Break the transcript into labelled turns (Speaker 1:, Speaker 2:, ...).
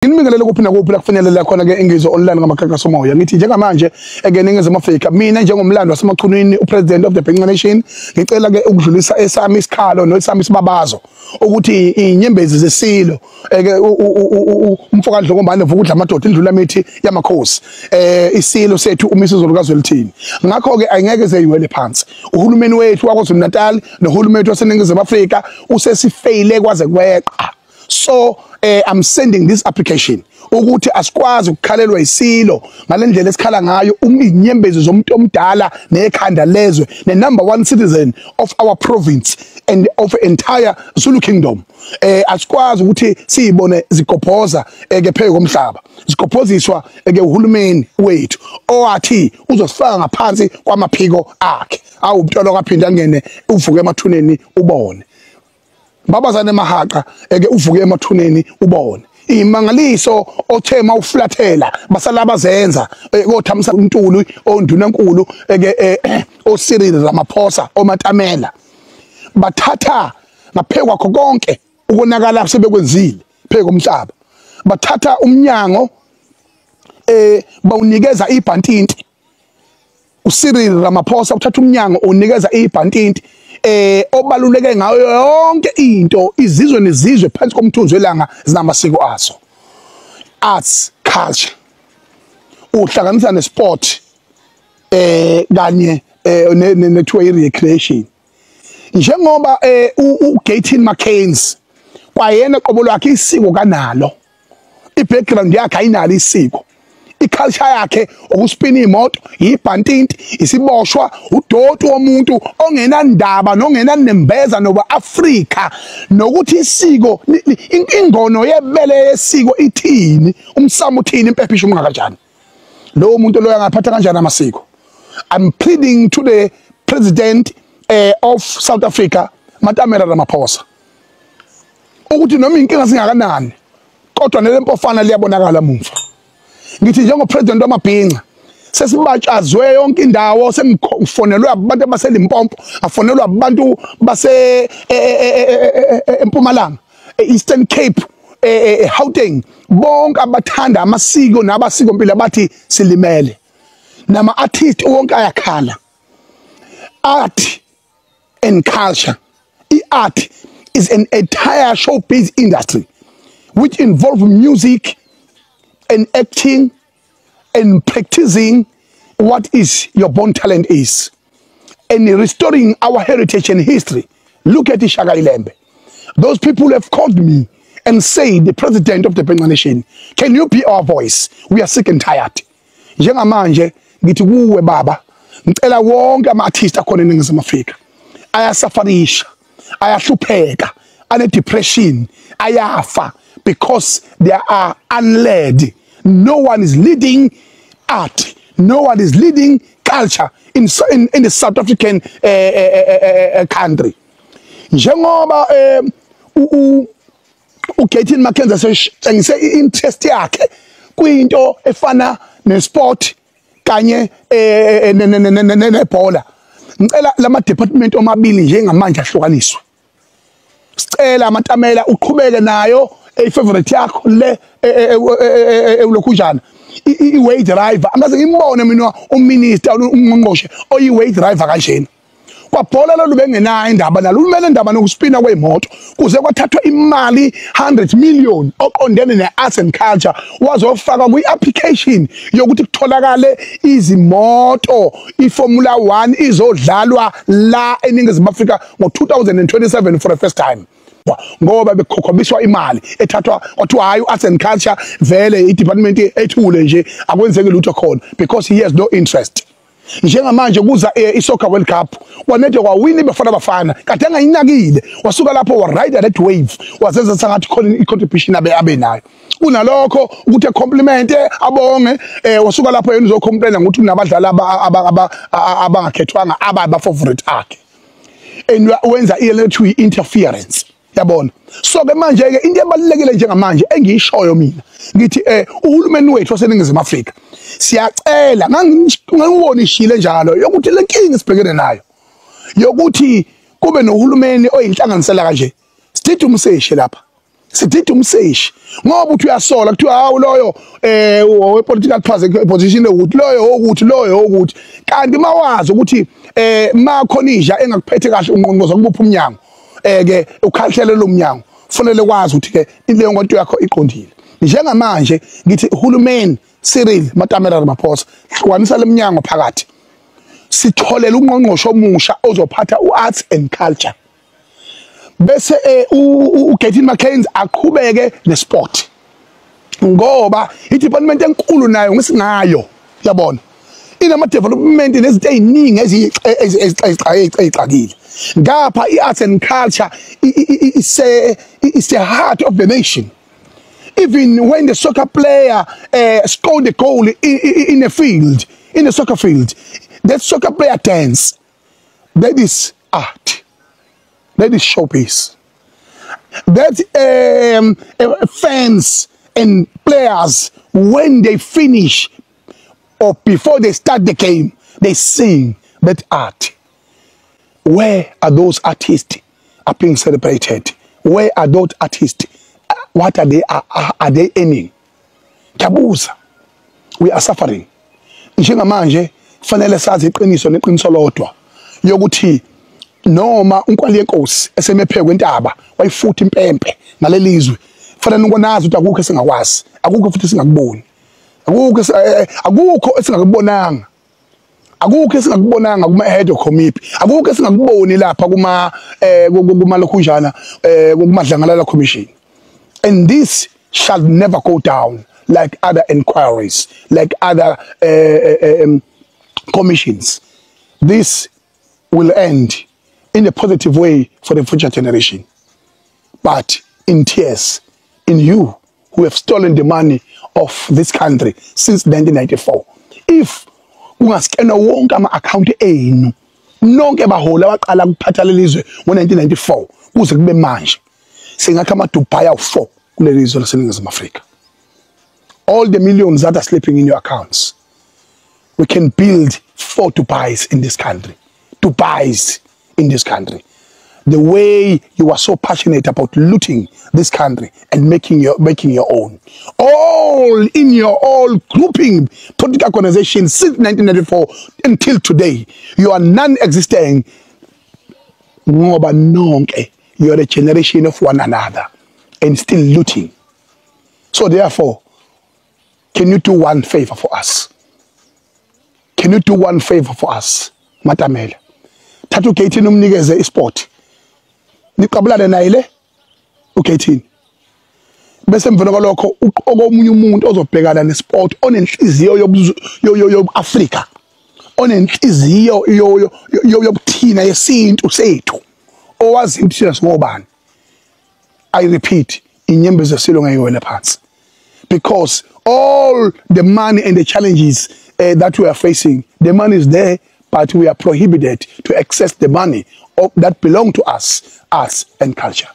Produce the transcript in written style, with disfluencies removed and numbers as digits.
Speaker 1: Ngimingelele kuphi nakuphi la kufanele khona ke engizwe online ngamakhankasa moya ngithi njengamanje eNingizimu Afrika mina njengomlando wasemaqhunwini upresident of the Benga Nation ngicela ke ukudlulisa esami isikhalo nesami isibabazo ukuthi inyembezi zesilo ke umfoka Dlokombane vukudla amadoda indlula mithi yamakhosi isilo sethu umisizolo kaZwelithini ngakho ke ayingeke zeyiwele phansi uhulumeni wethu waKwaZulu Natal nohulumeni waseNingizimu Afrika usesifeyile kwaze kweqa. So I'm sending this application ukuthi asikwazi ukukhalelwa isilo ngalendlela esikhala ngayo inyembezi zomuntu omdala nekhanda lezwe the number one citizen of our province and of entire Zulu kingdom asikwazi ukuthi siyibone zigobhoza ke pheke komhlaba zigophoziswa ke uhulumeni wethu owathi uzosifaka ngaphansi kwamaphiko akhe awubutolo kaphinda angene uvuke emathuneni ubone babazane mahaqa eke uvuke emathuneni ubone imangaliso othe mawuflathela basala bazenza kothamisa uNtulu ondunankulu eke oCyril Ramaphosa oMatamela bathatha ngaphekwa konke ukonakala sebekwenzile pheke komhlaba bathatha umnyango bawunikeza ibhantinti uCyril Ramaphosa uthatha umnyango unikeza ibhantinti obaluleke ngayo yonke into izizwe nezizwe phansi komthunzi welanga zinamasiko aso arts culture uhlanganisa nesport kanye nethiwa irecreation njengoba uGayton McCains kwayena qobo lwakhe isiko kanalo ibackground yakhe ayinalo isiko iculture yakhe ukuspina imoto ibhantinti isiboshwa uDodo womuntu ongenandaba nongenanembeza noba Africa nokuthi isiko ingono yebele yesiko ithini umsamo uthini impephisho unga kanjani lo muntu lo yangaphatha kanjani amasiko. I'm pleading to the president of South Africa Matamela Ramaphosa ukuthi noma inkinga singakanani kodwa nelempofana liyabonakala mumva ngithi njengo president wamabhinqa sesibatshazwe yonke indawo sengifonelwe abantu baseLimpopo afonelwa abantu base eMpumalanga Eastern Cape Gauteng bonke abathanda amasiko nabasiko impilo bathi silimele nama artist wonke ayakhala art and culture art is an entire showbiz industry which involve music and acting and practicing what is your born talent is and restoring our heritage and history. Look at Shaka Ilembe. Those people have called me and said, the president of the Benga Nation, can you be our voice? We are sick and tired. Njengamanje ngithi kuwe baba ngicela wonke ama-artist akhona eNingizimu Afrika ayasafarisha ayahlupheka ane depression ayafa because they are unled. No one is leading art. No one is leading culture in the South African country. Njengoba uGayton McCains sengise interest yakhe kuyinto efana nesport kanye nebhola. Ngicela lama department omabili njengamanje ahlukaniswe. Sicela amatamela uqhubeke nayo favorite yakho le ulokhujana iway driver angaze ngimbone mina uminister ungqongqoshe oyiway driver kanjena kwabhola lo bengenayo indaba nalo umele indaba nokuspina kweimoto kuze kwathathwa imali 100 million oqondene nearts and culture wazofaka kwi-application yokuthi kutholakale izimoto iFormula 1 izodlalwa la eNingizimu Afrika ngo-2027 for the first time ngoba bekhokhobiswa imali ethathwa kwathiwa hayi arts and culture vele idepartment ethule nje akwenzeke lutho khona because he has no interest. Njengamanje kuza iSoccer World Cup wanethe kwawini bafana bafana kade angayinakile wasuka lapho wa ride that wave wazenza sangathi khona icontribution abe nayo kunalokho ukuthi compliment abonge wasuka lapho yena uzocomplain ngokuthi unabadlali abangakhethwanga aba favorite akhe and wenza electoral interference yabona. So ke manje ke into ebalulekile njengamanje engiyishoyo mina ngithi uhulumeni wethu waseNingizimu Afrika siyacela ngangibona ishile njalo yokuthi lenkingi sibhekene nayo yokuthi kube nohulumeni oyinhlanganisela kanje sithi umseshe lapha Sithi umseshi ngoba uthi uyasola kuthiwa hawu loyo we political position ukuthi loyo ukuthi kanti mawazi ukuthi makhonisha engakuphethe kahle ungqongqoza kubupha umnyango ke ukhalhlele lo mnyango kufanele kwazi ukuthi ke leyo nkonto yakho iqondile njengamanje ngithi uhulumeni Cyril Matamela Ramaphosa hlukanisa lemnyango phakathi sitholela ungqongqosho omusha ozophatha uarts and culture bese uGatin McCain aqhubeke nesport ngoba idepartment enkulu nayo ngisinayo yabona inama development nezinto eziningi ezixakile ngapha iarts and culture is the heart of the nation. Even when the soccer player scored the goal in a field, in a soccer field, that soccer player dance. That is art. That is showpiece. That fans and players, when they finish or before they start the game, they sing that art. Where are those artists are being celebrated? Where are those artists? What are they earning? Kabuza. We are suffering. Njengamanje fanele sazi iqiniso neqiniso lodwa yokuthi noma unkwali yenkosi esemephekwe intaba wayifutha impempe ngalelizwe fanele ngonazi ukuthi akukho esingakwazi akukho futhi singakuboni akukho esingakubonanga akukho esingakubonanga kuma head of committee akukho esingakuboni lapha kuma lokhunjana kumadlangalala commission. And this shall never go down like other inquiries, like other commissions. This will end in a positive way for the future generation. But in tears, in you who have stolen the money of this country since 1994. If ungaskena wonke ama-account enu, nonke bahola abaqala kuphatha lelizwe ngo-1994 kuze kube manje. Singakha ama-Dubai awu-4 kuleli zwe laseNingizimu Afrika. All the millions that are sleeping in your accounts, we can build 4 Dubais in this country. Dubais in this country. The way you are so passionate about looting this country and making your own. All in your grouping political organizations since 1994 until today, you are non-existent. Ngoba nonke. You are a generation of one another and still looting. So therefore, can you do one favor for us? Can you do one favor for us, Matamela? Thatha uGatin umnikeze isport. Niqabulane naye le uGatin. Bese emvana kwalokho okomunye umuntu ozobhekana nesport onenhliziyo yobuAfrika. Onenhliziyo yobuthina yesintu sethu. Owazi impilo ngobani. I repeat, inyembezi silo ngayiwela phansi. Because all the money and the challenges that we are facing, the money is there, but we are prohibited to access the money that belong to us, arts and culture.